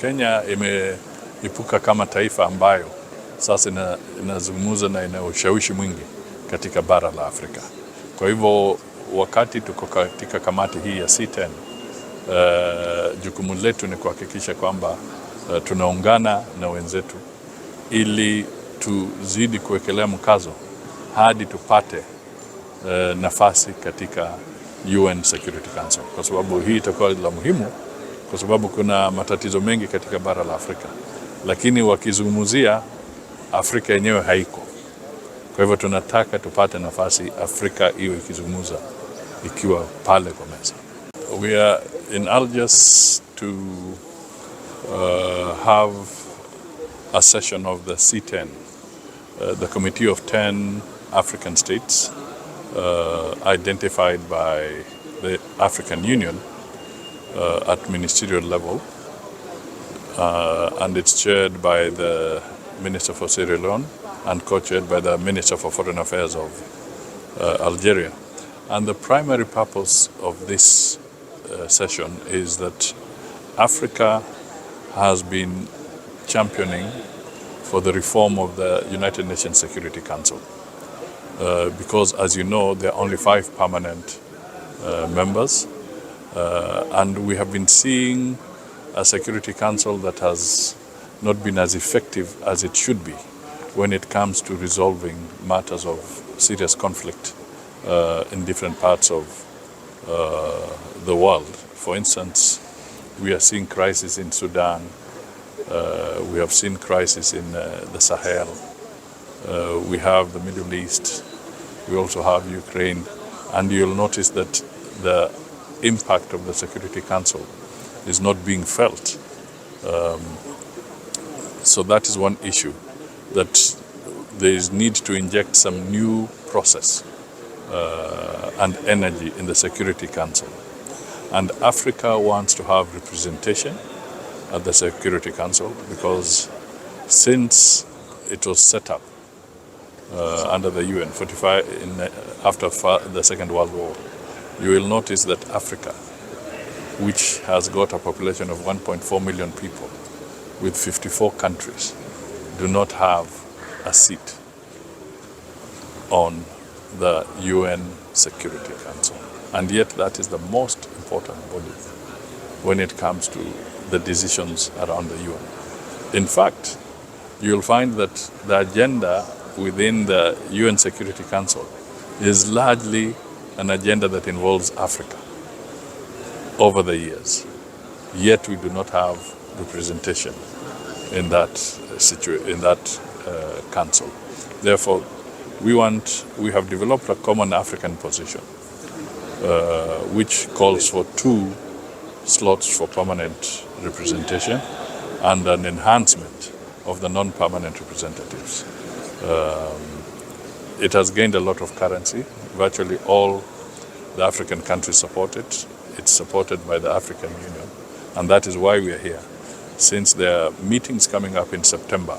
Kenya imeipuka kama taifa ambayo sasa inazungumza na ina ushawishi mwingi katika bara la Afrika. Kwa hivyo wakati tuko katika kamati hii ya C10, jukumu letu ni kuhakikisha kwamba tunaungana na wenzetu ili tuzidi kuwekelea mkazo hadi tupate nafasi katika UN Security Council, kwa sababu hii itakuwa la muhimu, kwa sababu kuna matatizo mengi katika bara la Afrika, lakini wakizungumzia Afrika yenyewe haiko. Kwa hivyo tunataka tupate nafasi Afrika iwe ikizungumza ikiwa pale kwa meza. We are in Algiers to have a session of the C10, the Committee of 10 African states identified by the African Union at ministerial level, and it's chaired by the Minister for Sierra Leone and co-chaired by the Minister for Foreign Affairs of Algeria. And the primary purpose of this session is that Africa has been championing for the reform of the United Nations Security Council. Because, as you know, there are only 5 permanent members, and we have been seeing a Security Council that has not been as effective as it should be when it comes to resolving matters of serious conflict in different parts of the world. For instance, we are seeing crisis in Sudan, we have seen crisis in the Sahel, we have the Middle East, we also have Ukraine, and you'll notice that the impact of the Security Council is not being felt. So that is one issue, that there is need to inject some new process and energy in the Security Council. And Africa wants to have representation at the Security Council because since it was set up under the UN after the Second World War, you will notice that Africa, which has got a population of 1.4 million people with 54 countries, do not have a seat on the UN Security Council. And yet that is the most important body when it comes to the decisions around the UN. In fact, you'll find that the agenda within the UN Security Council is largely an agenda that involves Africa over the years. Yet we do not have representation in that council. Therefore, we have developed a common African position which calls for 2 slots for permanent representation and an enhancement of the non-permanent representatives. It has gained a lot of currency. Virtually all the African countries support it. It's supported by the African Union, and that is why we are here. Since there are meetings coming up in September,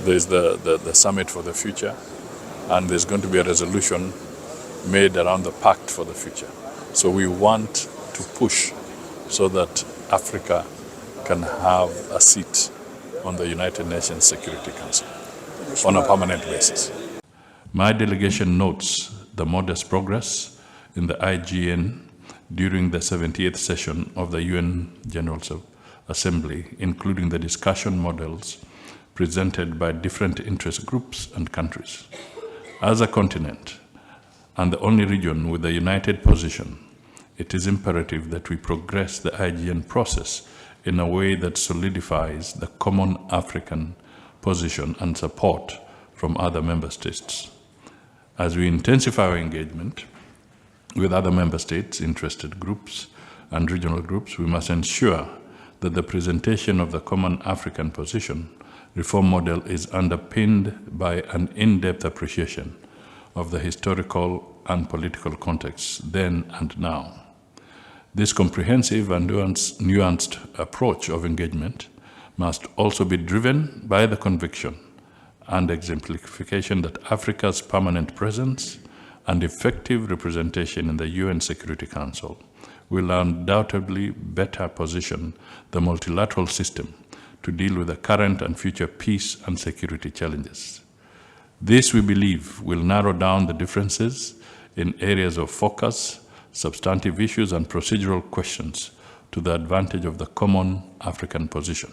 there's the Summit for the Future, and there's going to be a resolution made around the Pact for the Future. So we want to push so that Africa can have a seat on the United Nations Security Council on a permanent basis. My delegation notes the modest progress in the IGN during the 78th session of the UN General Assembly, including the discussion models presented by different interest groups and countries. As a continent, and the only region with a united position, it is imperative that we progress the IGN process in a way that solidifies the common African position and support from other member states. As we intensify our engagement with other member states, interested groups, and regional groups, we must ensure that the presentation of the common African position reform model is underpinned by an in-depth appreciation of the historical and political context then and now. This comprehensive and nuanced approach of engagement must also be driven by the conviction and exemplification that Africa's permanent presence and effective representation in the UN Security Council will undoubtedly better position the multilateral system to deal with the current and future peace and security challenges. This, we believe, will narrow down the differences in areas of focus, substantive issues, and procedural questions to the advantage of the common African position.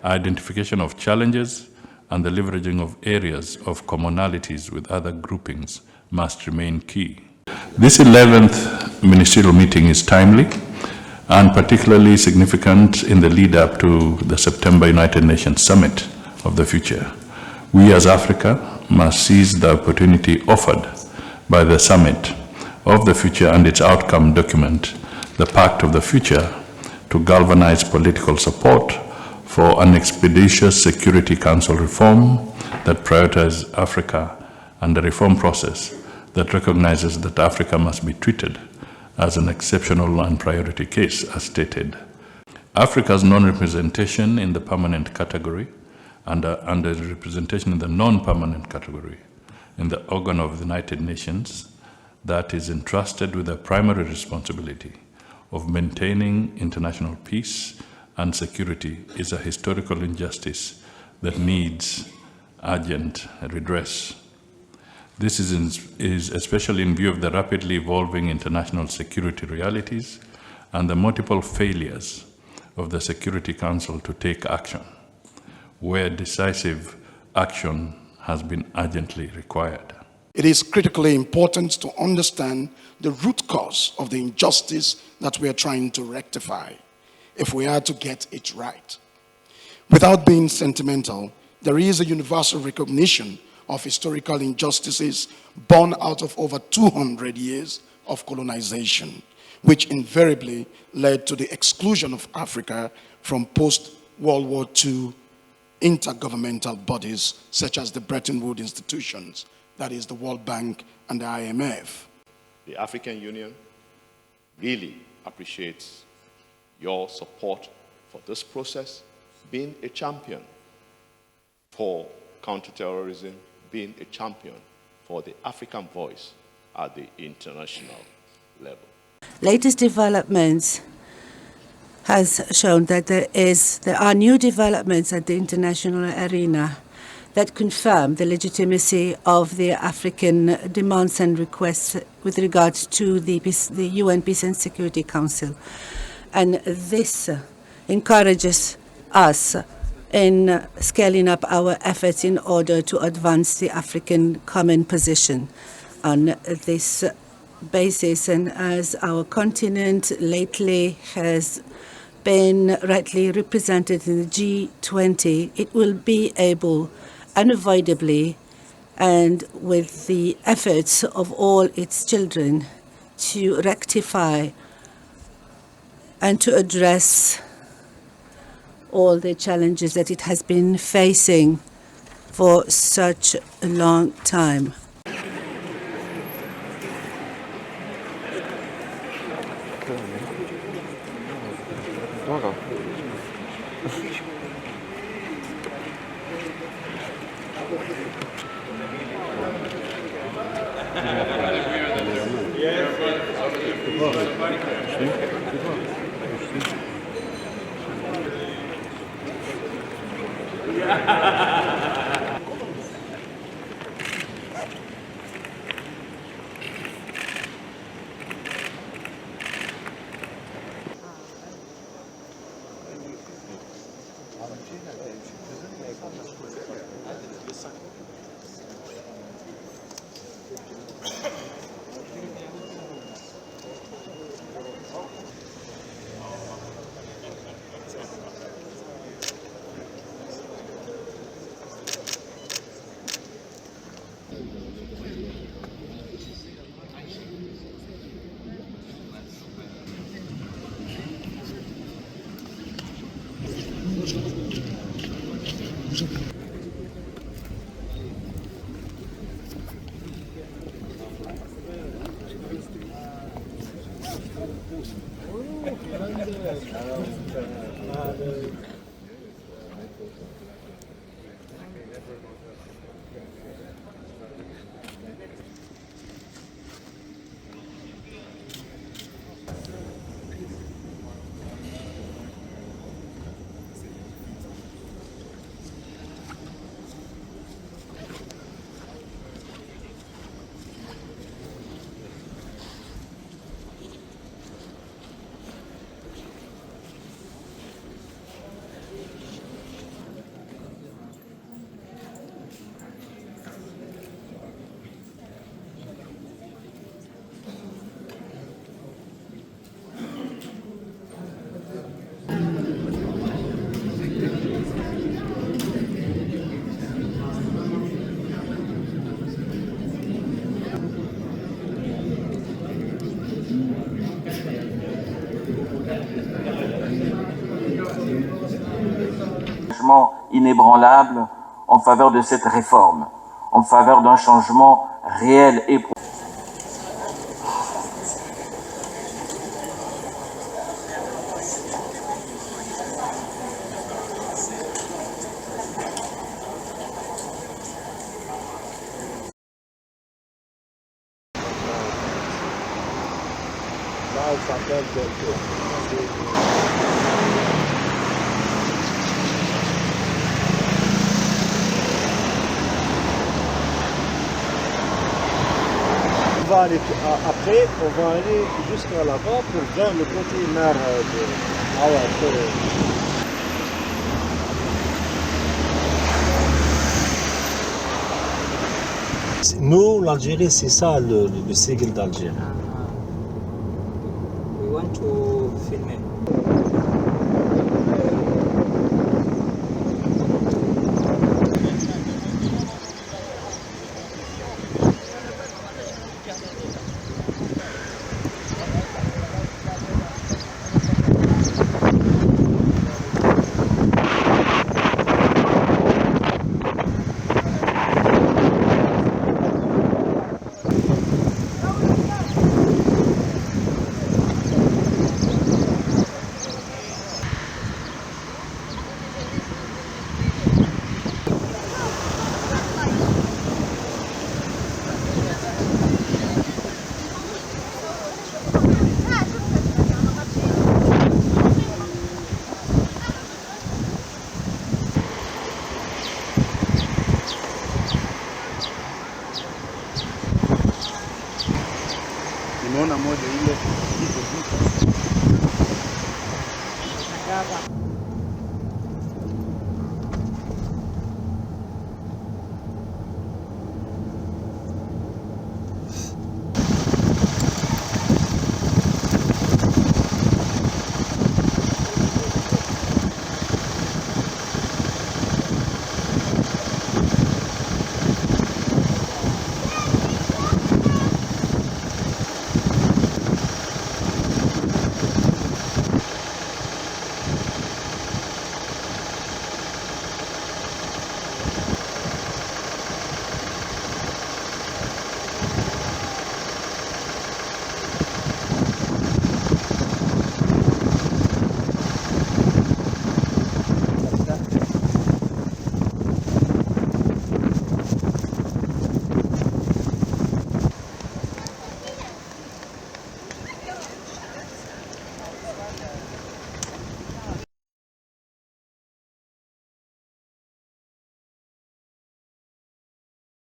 Identification of challenges and the leveraging of areas of commonalities with other groupings must remain key. This 11th ministerial meeting is timely and particularly significant in the lead up to the September United Nations Summit of the Future. We as Africa must seize the opportunity offered by the Summit of the Future and its outcome document, the Pact of the Future, to galvanize political support for an expeditious Security Council reform that prioritizes Africa and the reform process that recognizes that Africa must be treated as an exceptional and priority case, as stated. Africa's non-representation in the permanent category and the representation in the non-permanent category in the organ of the United Nations that is entrusted with the primary responsibility of maintaining international peace and security is a historical injustice that needs urgent redress. This is especially in view of the rapidly evolving international security realities and the multiple failures of the Security Council to take action, where decisive action has been urgently required. It is critically important to understand the root cause of the injustice that we are trying to rectify if we are to get it right. Without being sentimental, there is a universal recognition of historical injustices born out of over 200 years of colonization, which invariably led to the exclusion of Africa from post-World War II intergovernmental bodies such as the Bretton Woods institutions, that is the World Bank and the IMF. The African Union really appreciates your support for this process, being a champion for counterterrorism, being a champion for the African voice at the international level. Latest developments has shown that there are new developments at the international arena that confirm the legitimacy of the African demands and requests with regards to the UN Peace and Security Council. And this encourages us in scaling up our efforts in order to advance the African common position on this basis. And as our continent lately has been rightly represented in the G20, it will be able unavoidably and with the efforts of all its children to rectify and to address all the challenges that it has been facing for such a long time. engagement inébranlable en faveur de cette réforme, en faveur d'un changement réel et profond. Après, on va aller jusqu'à là-bas pour voir le côté mer de... Ah ouais, nous, l'Algérie, c'est ça le sigle d'Algérie. We want to film it. Nimeona moja ile iko